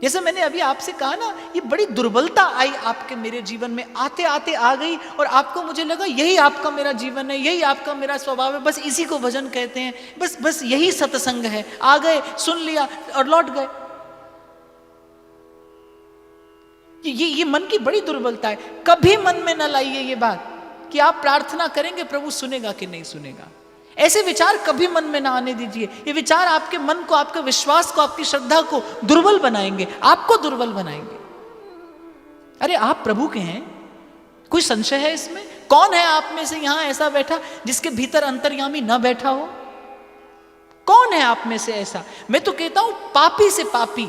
जैसे मैंने अभी आपसे कहा ना, ये बड़ी दुर्बलता आई आपके मेरे जीवन में, आते आते आ गई, और आपको, मुझे लगा यही आपका मेरा जीवन है, यही आपका मेरा स्वभाव है, बस इसी को भजन कहते हैं, बस बस यही सत्संग है। आ गए, सुन लिया और लौट गए। ये मन की बड़ी दुर्बलता है। कभी मन में न लाइए ये बात कि आप प्रार्थना करेंगे प्रभु सुनेगा कि नहीं सुनेगा। ऐसे विचार कभी मन में ना आने दीजिए। ये विचार आपके मन को, आपके विश्वास को, आपकी श्रद्धा को दुर्बल बनाएंगे, आपको दुर्बल बनाएंगे। अरे आप प्रभु के हैं, कोई संशय है इसमें? कौन है आप में से यहां ऐसा बैठा जिसके भीतर अंतर्यामी ना बैठा हो? कौन है आप में से ऐसा? मैं तो कहता हूं पापी से पापी,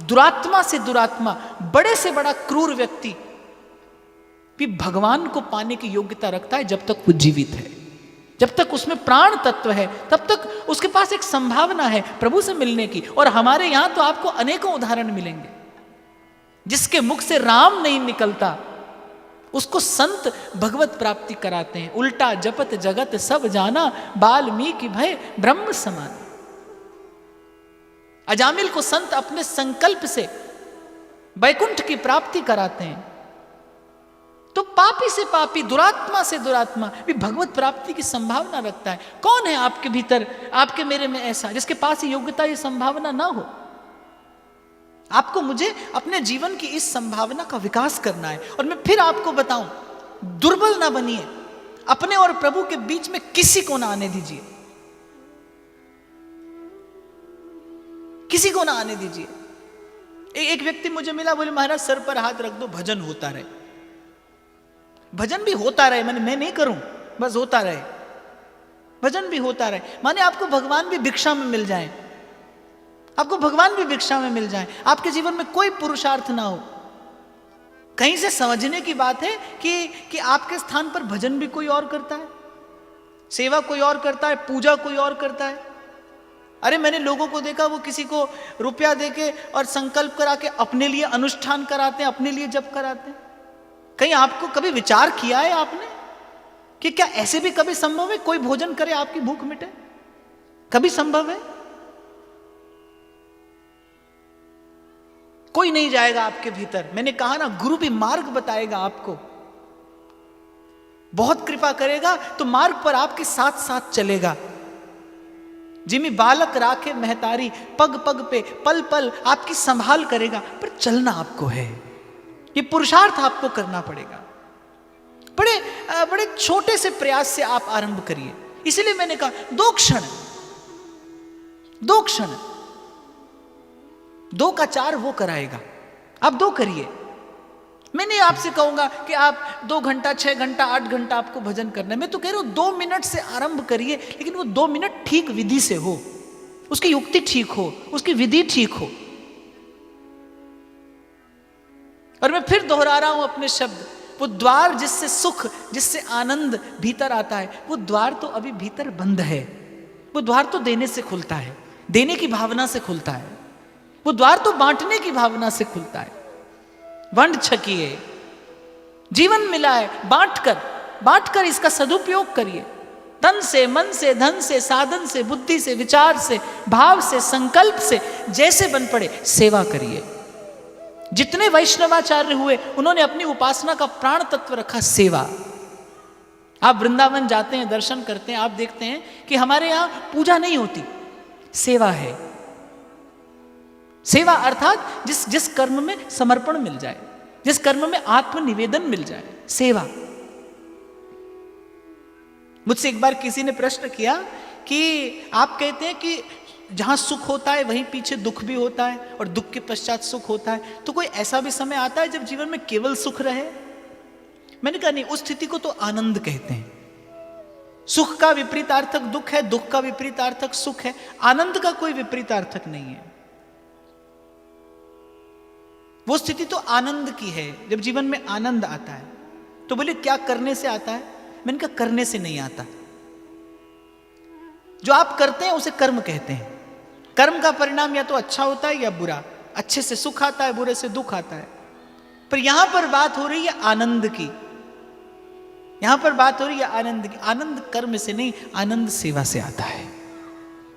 दुरात्मा से दुरात्मा, बड़े से बड़ा क्रूर व्यक्ति भी भगवान को पाने की योग्यता रखता है जब तक वो जीवित है, जब तक उसमें प्राण तत्व है, तब तक उसके पास एक संभावना है प्रभु से मिलने की। और हमारे यहां तो आपको अनेकों उदाहरण मिलेंगे। जिसके मुख से राम नहीं निकलता उसको संत भगवत प्राप्ति कराते हैं। उल्टा जपत जगत सब जाना, बाल्मीकि भय ब्रह्म समान। अजामिल को संत अपने संकल्प से वैकुंठ की प्राप्ति कराते हैं। तो पापी से पापी, दुरात्मा से दुरात्मा भी भगवत प्राप्ति की संभावना रखता है। कौन है आपके भीतर, आपके मेरे में ऐसा जिसके पास ये योग्यता, ये संभावना ना हो? आपको, मुझे अपने जीवन की इस संभावना का विकास करना है। और मैं फिर आपको बताऊं, दुर्बल ना बनिए, अपने और प्रभु के बीच में किसी को ना आने दीजिए, किसी को ना आने दीजिए। एक व्यक्ति मुझे मिला, बोले महाराज सर पर हाथ रख दो, भजन होता रहे। भजन भी होता रहे, मैं नहीं करूं, बस होता रहे, भजन भी होता रहे। माने आपको भगवान भी भिक्षा में मिल जाए, आपको भगवान भी भिक्षा में मिल जाए, आपके जीवन में कोई पुरुषार्थ ना हो। कहीं से समझने की बात है कि आपके स्थान पर भजन भी कोई और करता है, सेवा कोई और करता है, पूजा कोई और करता है। अरे मैंने लोगों को देखा, वो किसी को रुपया देके और संकल्प करा के अपने लिए अनुष्ठान कराते हैं, अपने लिए जप कराते हैं। कहीं आपको कभी विचार किया है आपने कि क्या ऐसे भी कभी संभव है कोई भोजन करे आपकी भूख मिटे? कभी संभव है? कोई नहीं जाएगा आपके भीतर। मैंने कहा ना, गुरु भी मार्ग बताएगा आपको, बहुत कृपा करेगा तो मार्ग पर आपके साथ साथ चलेगा। जिमी बालक राखे महतारी, पग पग पे पल पल आपकी संभाल करेगा। पर चलना आपको है, ये पुरुषार्थ आपको करना पड़ेगा। बड़े छोटे से प्रयास से आप आरंभ करिए। इसलिए मैंने कहा 2 क्षण, 2 क्षण, 2 का 4 वो कराएगा, आप 2 करिए। मैं नहीं आपसे कहूंगा कि आप 2 घंटा, 6 घंटा, 8 घंटा आपको भजन करना है। मैं तो कह रहा हूं 2 मिनट से आरंभ करिए, लेकिन वो 2 मिनट ठीक विधि से हो, उसकी युक्ति ठीक हो, उसकी विधि ठीक हो। और मैं फिर दोहरा रहा हूं अपने शब्द, वो द्वार जिससे सुख, जिससे आनंद भीतर आता है, वो द्वार तो अभी भीतर बंद है। वो द्वार तो देने से खुलता है, देने की भावना से खुलता है। वो द्वार तो बांटने की भावना से खुलता है। वंड छकिए, जीवन मिला है, बांट कर इसका सदुपयोग करिए। तन से, मन से, धन से, साधन से, बुद्धि से, विचार से, भाव से, संकल्प से, जैसे बन पड़े सेवा करिए। जितने वैष्णवाचार्य हुए उन्होंने अपनी उपासना का प्राण तत्व रखा, सेवा। आप वृंदावन जाते हैं, दर्शन करते हैं, आप देखते हैं कि हमारे यहां पूजा नहीं होती, सेवा है। सेवा अर्थात जिस कर्म में समर्पण मिल जाए, जिस कर्म में आत्मनिवेदन मिल जाए, सेवा। मुझसे एक बार किसी ने प्रश्न किया कि आप कहते हैं कि जहां सुख होता है वहीं पीछे दुख भी होता है, और दुख के पश्चात सुख होता है, तो कोई ऐसा भी समय आता है जब जीवन में केवल सुख रहे? मैंने कहा नहीं, उस स्थिति को तो आनंद कहते हैं। सुख का विपरीतार्थक दुख है, दुख का विपरीतार्थक सुख है, आनंद का कोई विपरीतार्थक नहीं है। वो स्थिति तो आनंद की है जब जीवन में आनंद आता है। तो बोले क्या करने से आता है? मैंने कहा करने से नहीं आता। जो आप करते हैं उसे कर्म कहते हैं। कर्म का परिणाम या तो अच्छा होता है या बुरा, अच्छे से सुख आता है, बुरे से दुख आता है। पर यहां पर बात हो रही है आनंद की, यहां पर बात हो रही है आनंद की। आनंद कर्म से नहीं, आनंद सेवा से आता है।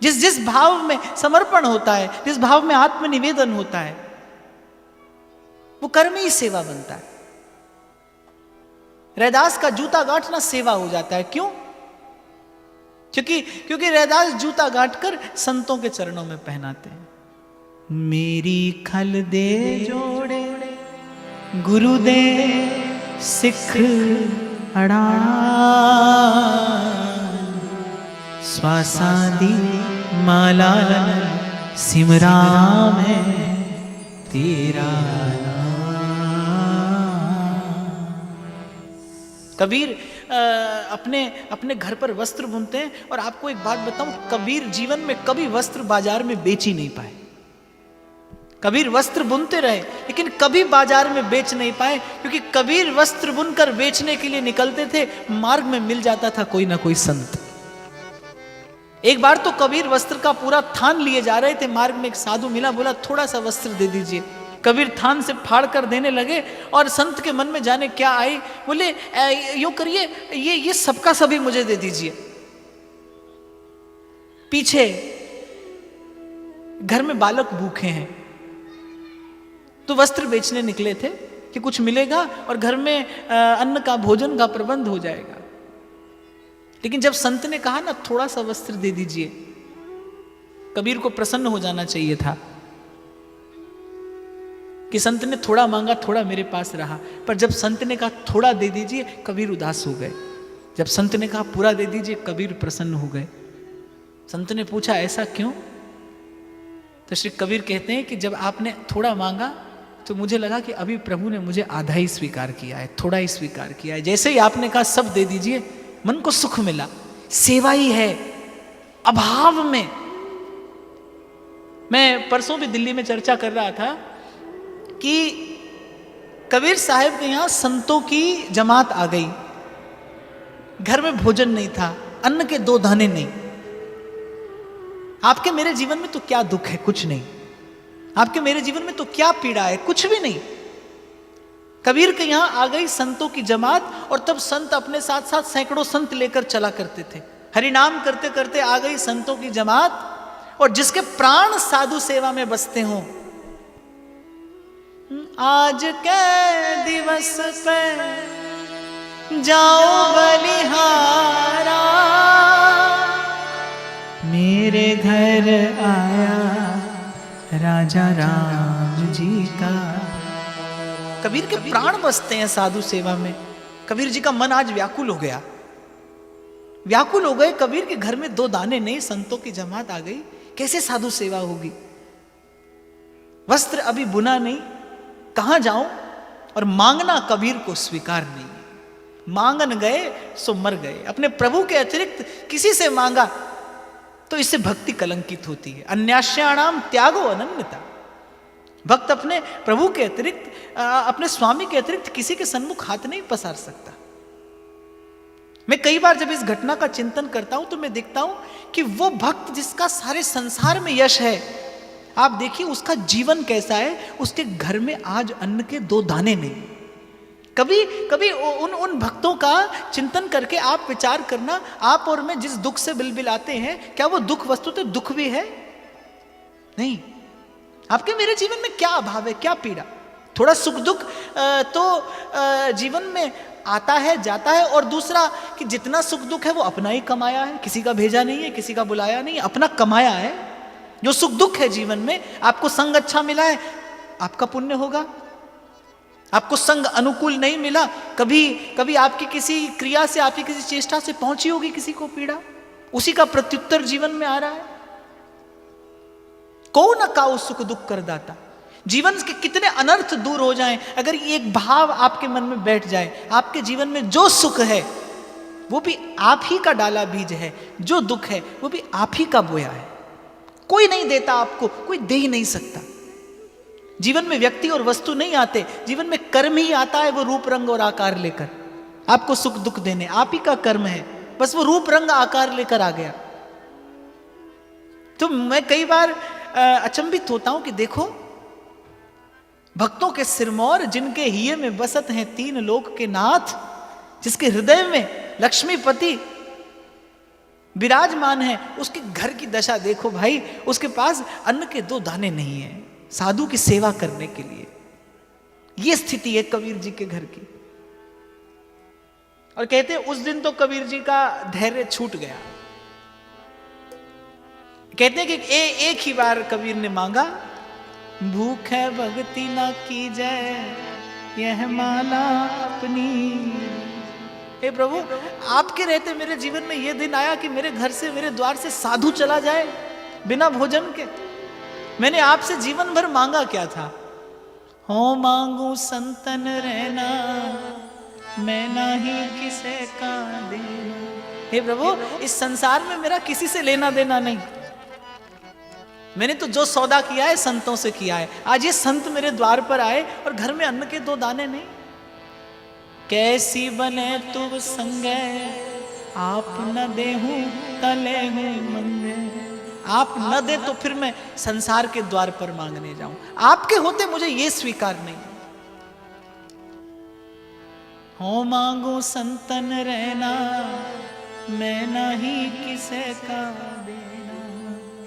जिस भाव में समर्पण होता है, जिस भाव में आत्मनिवेदन होता है, वो कर्म ही सेवा बनता है। रैदास का जूता गांठना सेवा हो जाता है। क्यों? क्योंकि रैदास जूता गांठ कर संतों के चरणों में पहनाते हैं। मेरी खल दे जोड़े गुरु दे सिख अड़ा, श्वासा दी माला सिमरा में तेरा कबीर अपने घर पर वस्त्र बुनते हैं। और आपको एक बात बताऊं, कबीर जीवन में कभी वस्त्र बाजार में बेच ही नहीं पाए। कबीर वस्त्र बुनते रहे लेकिन कभी बाजार में बेच नहीं पाए, क्योंकि कबीर वस्त्र बुनकर बेचने के लिए निकलते थे, मार्ग में मिल जाता था कोई ना कोई संत। एक बार तो कबीर वस्त्र का पूरा थान लिए जा रहे थे, मार्ग में एक साधु मिला, बोला थोड़ा सा वस्त्र दे दीजिए। कबीर थान से फाड़ कर देने लगे और संत के मन में जाने क्या आई, बोले यूं करिए, ये सबका सभी मुझे दे दीजिए। पीछे घर में बालक भूखे हैं, तो वस्त्र बेचने निकले थे कि कुछ मिलेगा और घर में अन्न का भोजन का प्रबंध हो जाएगा। लेकिन जब संत ने कहा ना थोड़ा सा वस्त्र दे दीजिए, कबीर को प्रसन्न हो जाना चाहिए था कि संत ने थोड़ा मांगा, थोड़ा मेरे पास रहा। पर जब संत ने कहा थोड़ा दे दीजिए, कबीर उदास हो गए। जब संत ने कहा पूरा दे दीजिए, कबीर प्रसन्न हो गए। संत ने पूछा ऐसा क्यों? तो श्री कबीर कहते हैं कि जब आपने थोड़ा मांगा तो मुझे लगा कि अभी प्रभु ने मुझे आधा ही स्वीकार किया है, थोड़ा ही स्वीकार किया है। जैसे ही आपने कहा सब दे दीजिए, मन को सुख मिला। सेवा ही है अभाव में। मैं परसों भी दिल्ली में चर्चा कर रहा था कि कबीर साहब के यहां संतों की जमात आ गई, घर में भोजन नहीं था, अन्न के 2 दाने नहीं। आपके मेरे जीवन में तो क्या दुख है? कुछ नहीं। आपके मेरे जीवन में तो क्या पीड़ा है? कुछ भी नहीं। कबीर के यहां आ गई संतों की जमात, और तब संत अपने साथ साथ सैकड़ों संत लेकर चला करते थे। हरिनाम करते करते आ गई संतों की जमात, और जिसके प्राण साधु सेवा में बसते हों। आज के दिवस पे जाओ बलिहारा, मेरे घर आया राजा राम जी का। कबीर के प्राण बसते हैं साधु सेवा में। कबीर जी का मन आज व्याकुल हो गया, व्याकुल हो गए। कबीर के घर में 2 दाने नहीं, संतों की जमात आ गई, कैसे साधु सेवा होगी? वस्त्र अभी बुना नहीं, कहां जाऊं? और मांगना कबीर को स्वीकार नहीं। मांगन गए सो मर गए। अपने प्रभु के अतिरिक्त किसी से मांगा तो इससे भक्ति कलंकित होती है। अन्यास्याणाम त्यागो अनन्यता। भक्त अपने प्रभु के अतिरिक्त, अपने स्वामी के अतिरिक्त किसी के सन्मुख हाथ नहीं पसार सकता। मैं कई बार जब इस घटना का चिंतन करता हूं तो मैं देखता हूं कि वो भक्त जिसका सारे संसार में यश है, आप देखिए उसका जीवन कैसा है। उसके घर में आज अन्न के 2 दाने नहीं। कभी उन भक्तों का चिंतन करके आप विचार करना, आप और मैं जिस दुख से बिलबिलाते हैं, क्या वो दुख वस्तुतः दुख भी है? नहीं। आपके मेरे जीवन में क्या अभाव है, क्या पीड़ा? थोड़ा सुख दुख तो जीवन में आता है जाता है। और दूसरा कि जितना सुख दुख है वो अपना ही कमाया है, किसी का भेजा नहीं है, किसी का बुलाया नहीं है, अपना कमाया है। जो सुख दुख है जीवन में, आपको संग अच्छा मिला है, आपका पुण्य होगा। आपको संग अनुकूल नहीं मिला, कभी आपकी किसी क्रिया से, आपकी किसी चेष्टा से पहुंची होगी किसी को पीड़ा, उसी का प्रत्युत्तर जीवन में आ रहा है। को न काऊ सुख दुख कर दाता। जीवन के कितने अनर्थ दूर हो जाएं, अगर एक भाव आपके मन में बैठ जाए, आपके जीवन में जो सुख है वो भी आप ही का डाला बीज है, जो दुख है वो भी आप ही का बोया है। कोई नहीं देता आपको, कोई दे ही नहीं सकता। जीवन में व्यक्ति और वस्तु नहीं आते, जीवन में कर्म ही आता है, वो रूप रंग और आकार लेकर आपको सुख दुख देने। आप ही का कर्म है, बस वो रूप रंग आकार लेकर आ गया। तो मैं कई बार अचंभित होता हूं कि देखो, भक्तों के सिरमौर जिनके हिये में बसत हैं 3 लोक के नाथ, जिसके हृदय में लक्ष्मीपति विराजमान है, उसके घर की दशा देखो भाई। उसके पास अन्न के 2 दाने नहीं है साधु की सेवा करने के लिए। ये स्थिति है कबीर जी के घर की। और कहते हैं उस दिन तो कबीर जी का धैर्य छूट गया। कहते हैं कि एक ही बार कबीर ने मांगा, भूख है भक्ति ना की जाए यह माला अपनी। हे प्रभु, आपके रहते मेरे जीवन में यह दिन आया कि मेरे घर से, मेरे द्वार से साधु चला जाए बिना भोजन के। मैंने आपसे जीवन भर मांगा क्या था? हो मांगू संतन रहना, मैं नाही किसे का देना। हे प्रभु, इस संसार में मेरा किसी से लेना देना नहीं। मैंने तो जो सौदा किया है संतों से किया है। आज ये संत मेरे द्वार पर आए और घर में अन्न के 2 दाने नहीं। कैसी बने तू संगे, आप न देहूं तले हूं मंगे। आप न दे तो फिर मैं संसार के द्वार पर मांगने जाऊं। आपके होते मुझे ये स्वीकार नहीं। हो मांगो संतन रहना, मैं नहीं किसे का देना।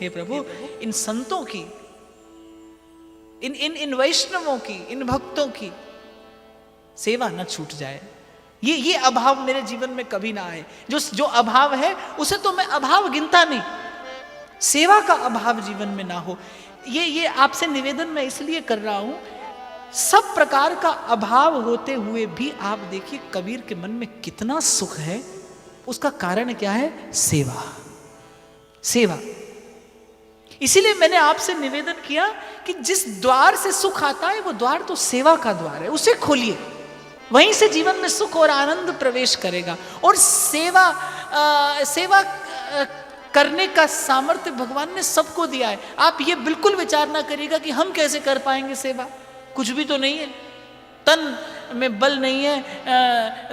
हे प्रभु, इन संतों की, इन वैष्णवों की, इन भक्तों की सेवा न छूट जाए। ये अभाव मेरे जीवन में कभी ना आए। जो अभाव है उसे तो मैं अभाव गिनता नहीं। सेवा का अभाव जीवन में ना हो। ये आपसे निवेदन मैं इसलिए कर रहा हूं। सब प्रकार का अभाव होते हुए भी आप देखिए कबीर के मन में कितना सुख है। उसका कारण क्या है? सेवा। सेवा। इसीलिए मैंने आपसे निवेदन किया कि जिस द्वार से सुख आता है वो द्वार तो सेवा का द्वार है, उसे खोलिए। वहीं से जीवन में सुख और आनंद प्रवेश करेगा। और सेवा करने का सामर्थ्य भगवान ने सबको दिया है। आप ये बिल्कुल विचार ना करिएगा कि हम कैसे कर पाएंगे सेवा। कुछ भी तो नहीं है, तन में बल नहीं है,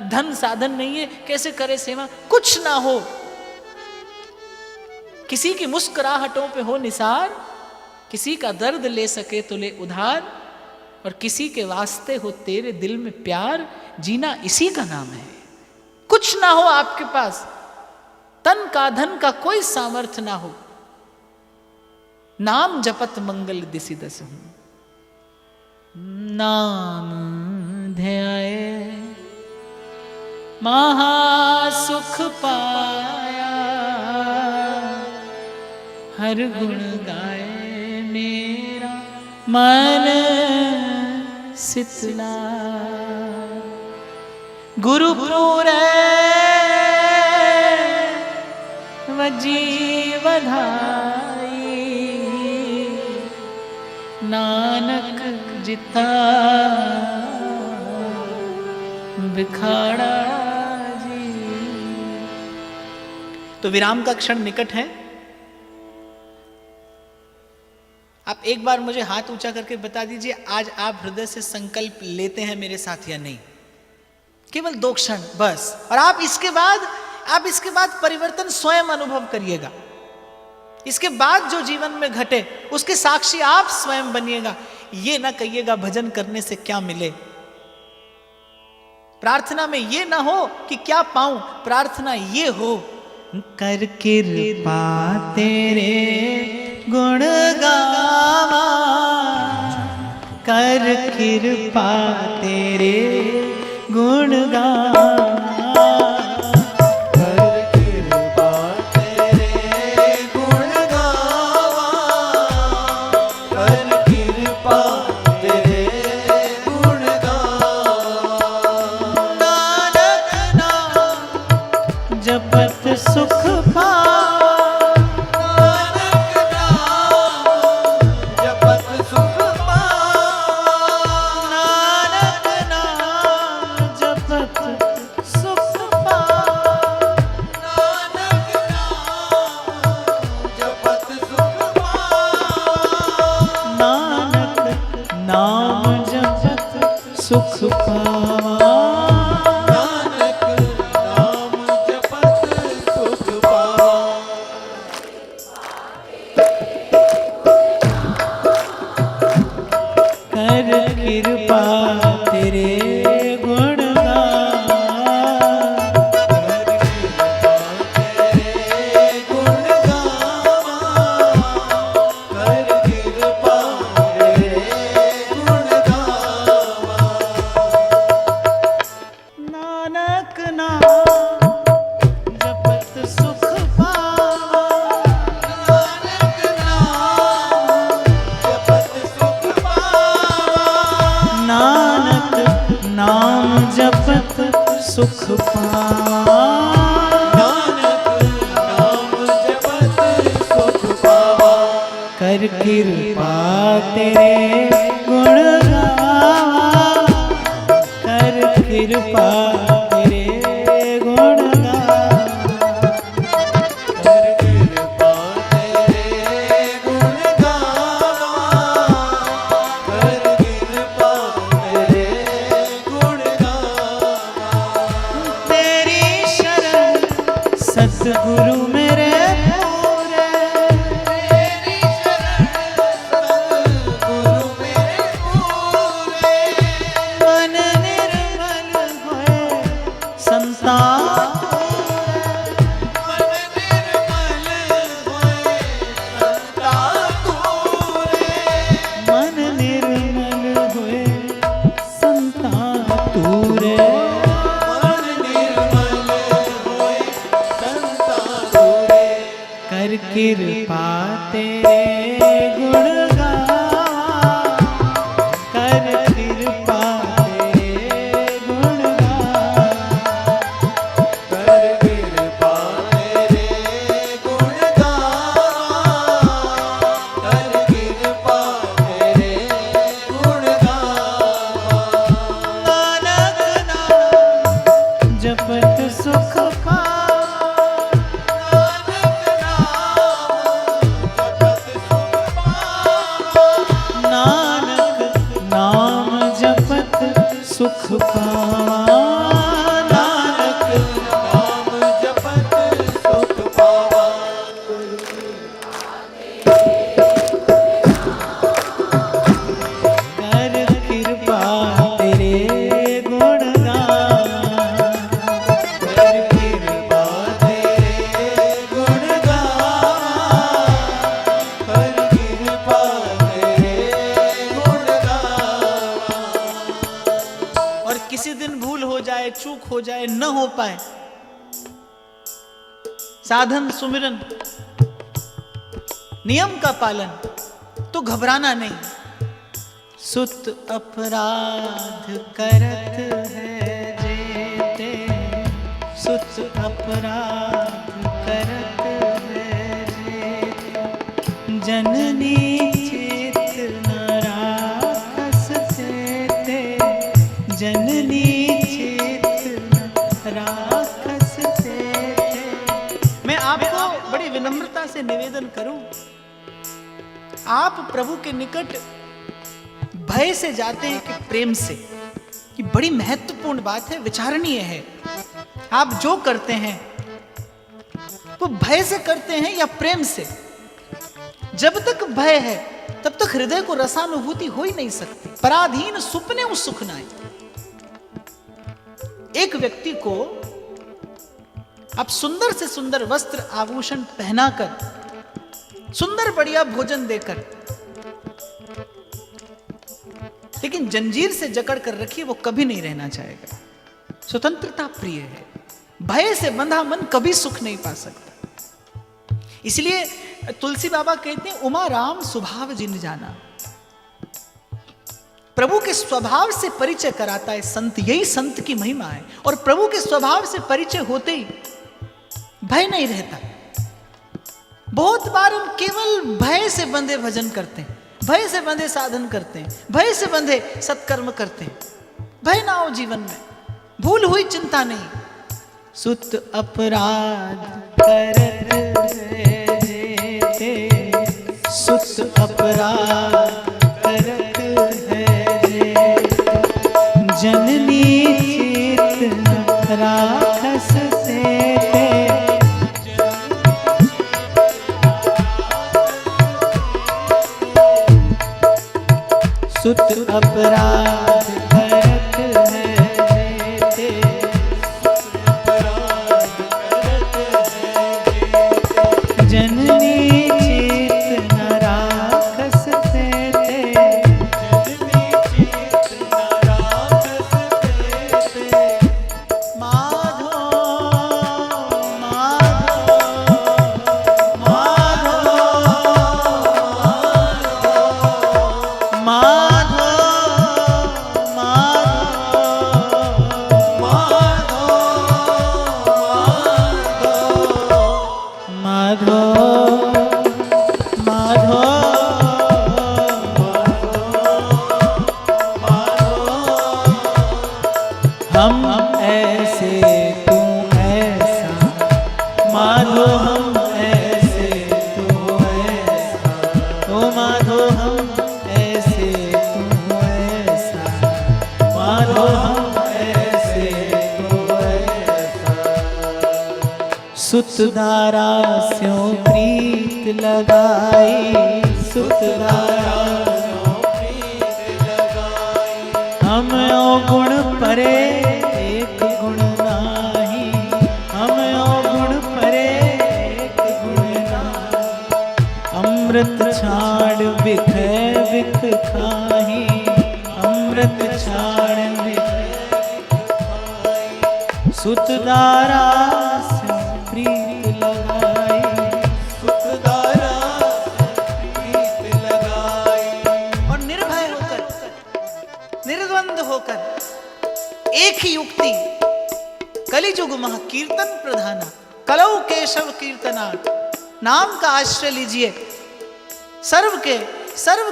धन साधन नहीं है, कैसे करे सेवा? कुछ ना हो, किसी की मुस्कुराहटों पे हो निसार, किसी का दर्द ले सके तो ले उधार, और किसी के वास्ते हो तेरे दिल में प्यार, जीना इसी का नाम है। कुछ ना हो आपके पास, तन का धन का कोई सामर्थ्य ना हो, नाम जपत मंगल दिसि दस हूं। नाम ध्याए महासुख पाया, हर गुण गाए मेरा मन शीतला। गुरु पूरे वजीवधाई, नानक जिता बिखाड़ा जी। तो विराम का क्षण निकट है। आप एक बार मुझे हाथ ऊंचा करके बता दीजिए, आज आप हृदय से संकल्प लेते हैं मेरे साथ या नहीं? केवल 2 क्षण बस। और आप इसके बाद परिवर्तन स्वयं अनुभव करिएगा। इसके बाद जो जीवन में घटे उसके साक्षी आप स्वयं बनिएगा। ये ना कहिएगा भजन करने से क्या मिले। प्रार्थना में ये ना हो कि क्या पाऊं, प्रार्थना ये हो कर कृपा तेरे गुण गावा, कर कृपा तेरे गुण गावा, कर कृपा तेरे गुण गावा, कर कृपा तेरे गुण गावा। नानक नाम जपत सुख पा, सुख पावा। नानक नाम जपत सुख पावा। कर कृपा तेरे गुण गावा, कर कृपा तेरे गुण गावा, कर कृपा तेरे गुण गावा। सुख पावा, नानक नाम जपत सुख पावा। कर कृपा तेरे गुण गावा, कर कृपा तेरे गुण गावा, कर कृपा तेरे गुण गावा, कर कृपा तेरे गुण गावा। तेरी शरण सतगुरु मेरे पूरे, तेरी शरण सतगुरु मेरे पूरे। मन निर्मल होए संतान, मन निर्मल होए संता तूरे। मन निर्मल होए संतान तूरे, मन निर्मल होए संता तूरे। कर कृपा तेरे गुण गावा, कर कृपा तेरे गुण गावा, कर कृपा तेरे गुण गावा, कर कृपा तेरे गुण गावा। नानक नाम जपत सुख पावा, नानक नाम जपत सुख पावा। नानक नाम जपत सुख नानक नाम जपत सुख पावा, पावा। कर कृपा तेरे गुण गावा, कर कृपा तेरे गुण गावा, कर कृपा तेरे गुण गावा। और किसी दिन भूल हो जाए, चूक हो जाए, न हो पाए, साधन सुमिरन नियम का पालन, तो घबराना नहीं। सुत अपराध करत है जेते, सुत अपराध करत है जेते, जननी चेत न राखस सेते, जननी चेत न राखस सेते। मैं आपको बड़ी विनम्रता से निवेदन करूं, आप प्रभु के निकट भय से जाते हैं कि प्रेम से? ये बड़ी महत्वपूर्ण बात है, विचारणीय है। आप जो करते हैं वो भय से करते हैं या प्रेम से? जब तक भय है तब तक हृदय को रसानुभूति हो ही नहीं सकती। पराधीन सुपने उस सुख नाय। एक व्यक्ति को आप सुंदर से सुंदर वस्त्र आभूषण पहनाकर, सुंदर बढ़िया भोजन देकर, लेकिन जंजीर से जकड़ कर रखिए, वो कभी नहीं रहना चाहेगा। स्वतंत्रता प्रिय है। भय से बंधा मन कभी सुख नहीं पा सकता। इसलिए तुलसी बाबा कहते हैं, उमा राम स्वभाव जिन जाना। प्रभु के स्वभाव से परिचय कराता है संत, यही संत की महिमा है। और प्रभु के स्वभाव से परिचय होते ही भय नहीं रहता। बहुत बार हम केवल भय से बंधे भजन करते हैं, भय से बंधे साधन करते हैं, भय से बंधे सत्कर्म करते हैं। भय ना हो जीवन में, भूल हुई चिंता नहीं। सुत अपराध करत है जेते, सुत अपराध करत है जेते, जननी चेत न राखस सेते, सुत अपराध करत है जेते, जननी चेत न राखस सेते, माधो माधो माधो माधो सुतदारा स्यों प्रीत लगाई, सुतदारा स्यों प्रीत लगाई। हम अवगुण परे एक गुण नाही, हम अवगुण परे एक गुण नाही। अमृत छाड़ बिख बिख खाही, अमृत छाड़ बिख सुतदारा स्यों प्रीत लगाई, सुतदारा प्रीत लगाई। और निर्भय होकर, निर्द्वंद होकर एक ही युक्ति, कलिजुग महा कीर्तन प्रधाना, कलौ केशव कीर्तनात्, नाम का आश्रय लीजिए। सर्व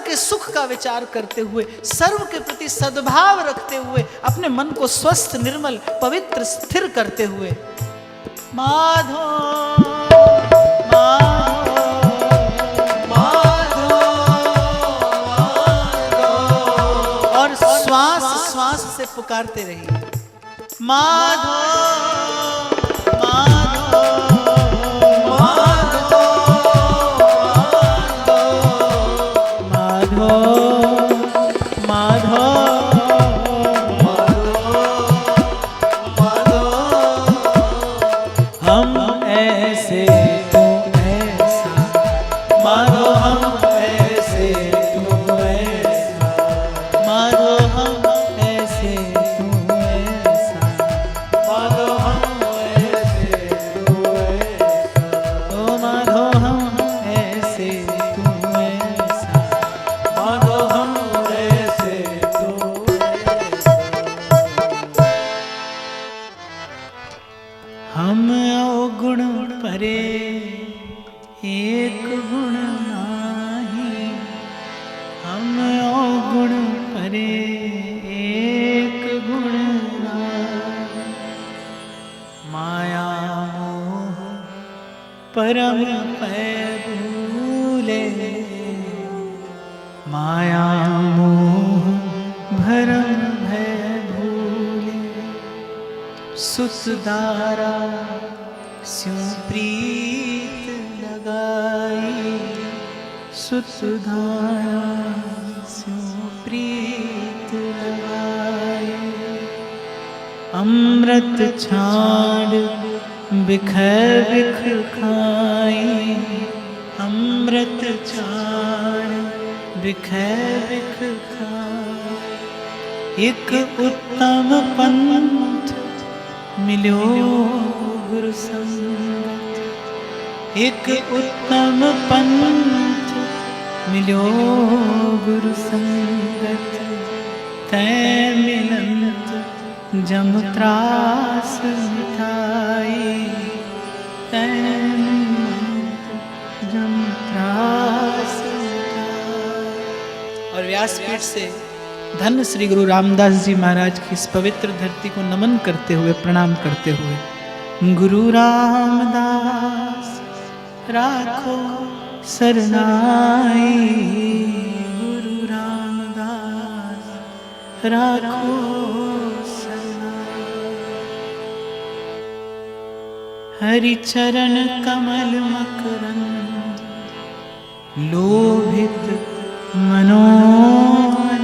के सुख का विचार करते हुए, सर्व के प्रति सद्भाव रखते हुए, अपने मन को स्वस्थ, निर्मल, पवित्र, स्थिर करते हुए माधो माधो और श्वास श्वास से पुकारते रहिए माधो माधो माधो माधो हम ऐसे तू ऐसा, माधो हम ऐसे तू ऐसा, माधो हम ऐसे तू ऐसा, माधो हम ऐसे तू ऐसा, ओ माधो हम ऐसे तू ऐसा, माधो हम ऐसे तू ऐसा। हम अवगुण परे एक गुण नाही, हम अवगुण परे एक गुण नाही। माया मोह परम पै भूले, माया मोह भरम भय भूले। सुतदारा स्यों प्रीत लगाई, सुतदारा स्यों प्रीत लगाई। अमृत छाड़ बिख बिख खाई, अमृत छाड़ बिख बिख खाई। एक उत्तम पंथ मिलो गुरु संगत, एक उत्तम पंथ मिलो गुरु संगत। तै मिलंत जम त्रास मिटाई, तै मिलंत जम त्रास मिटाई। और व्यासपीठ से धन्य श्री गुरु रामदास जी महाराज की इस पवित्र धरती को नमन करते हुए, प्रणाम करते हुए, गुरु रामदास राखो सरनाई, गुरु रामदास राखो सरनाई। हरि चरण कमल मकरंद लोभित मनोन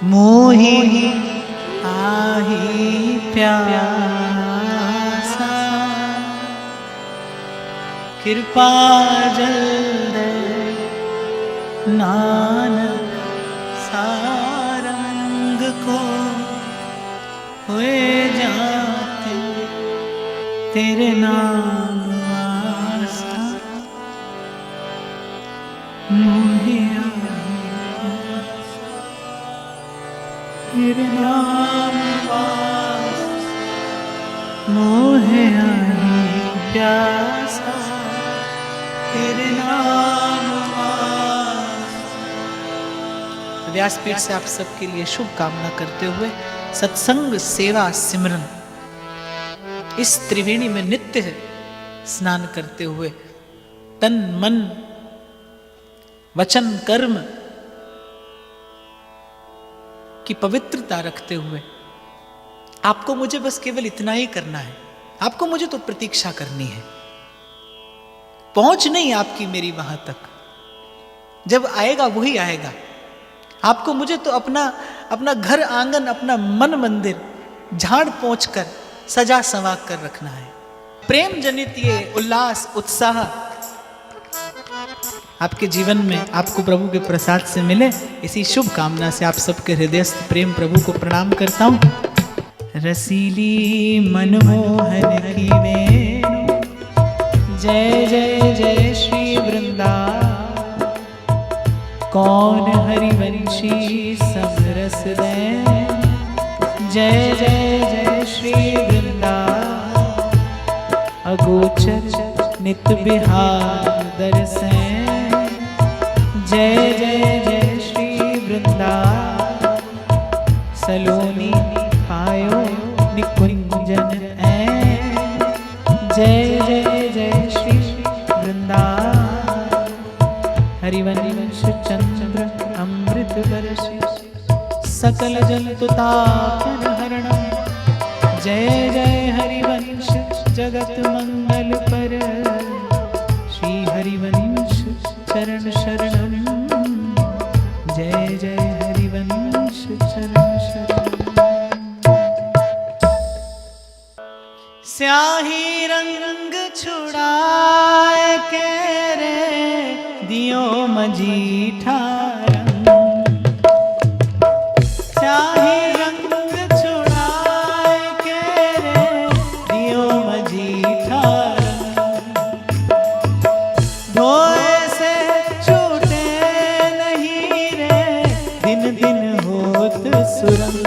मोहि आहि प्यासा, कृपा जल्द नानक सारंग को हुए जाते तेरे नाम आसा। मोहि तेरे नाम पास, मोहे आही प्यासा, तेरे नाम पास। व्यासपीठ से आप सबके लिए शुभ कामना करते हुए, सत्संग सेवा सिमरन इस त्रिवेणी में नित्य स्नान करते हुए, तन मन वचन कर्म की पवित्रता रखते हुए, आपको मुझे बस केवल इतना ही करना है आपको मुझे तो प्रतीक्षा करनी है, पहुंच नहीं आपकी मेरी वहां तक, जब आएगा वही आएगा। आपको मुझे तो अपना घर आंगन, अपना मन मंदिर झाड़ पोंछ कर सजा संवार कर रखना है। प्रेम जनित ये उल्लास उत्साह आपके जीवन में आपको प्रभु के प्रसाद से मिले, इसी शुभ कामना से आप सबके हृदयस्थ प्रेम प्रभु को प्रणाम करता हूं। रसीली मनमोहन की वेणु, जय जय जय श्री वृंदा, कौन हरिवंशी सब रस दें, जय जय जय श्री वृंदा, अगोचर नित बिहार दर्शन, जय जय जय श्री वृंदा, सलोनी पायो निकुंजन ऐ, जय जय जय श्री वृंदा, हरिवंश चंद्र अमृत वर्षि, सकल जंतु तापन हरणम, जय जय हरिवंश जगत मंगल पर, श्री हरिवंश चरण शरणम, जय जय हरिवंश चरण शरणम। स्याही रंग छुड़ाए के रे दियो मजीठा रंग, स्याही रंग छुड़ाए के रे दियो मजीठा रंग, धोए से छूटे नहीं रे दिन दिन होत सुरंग,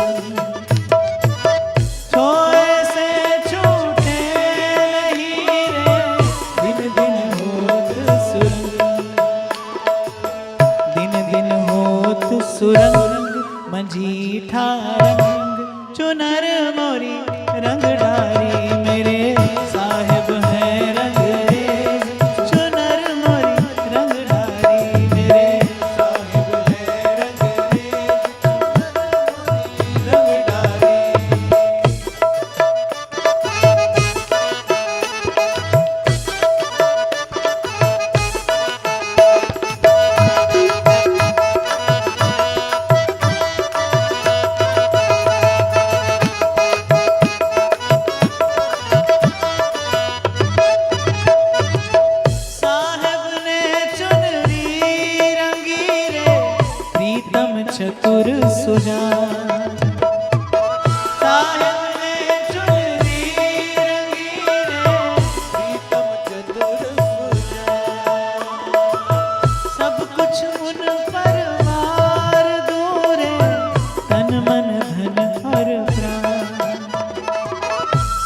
धोए से छूटे नहीं रे दिन दिन होत सुरंग, दिन दिन होत सुरंग, मजीठा रंग चुनर मोरी रंग डारी, मेरे साहिब है रंग रेज, चुनर मोरी रंग डारी, मेरे साहिब है रंग रेज, रंग डारी। साहब ने चुनरी रंगी रे प्रीतम चतुर सुजान, साहब ने चुनरी रंगी रे प्रीतम चतुर सुजान, सब कुछ उन पर वार दूरे, तन मन धन और प्राण,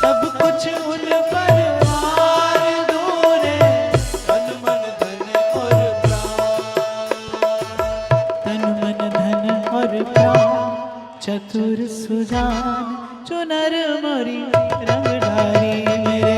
सब कुछ उन पर वार दूरे, तन मन धन और प्राण, तन मन धन और प्राण, चतुर सुजान चुनर मोरी रंग डारी, मेरे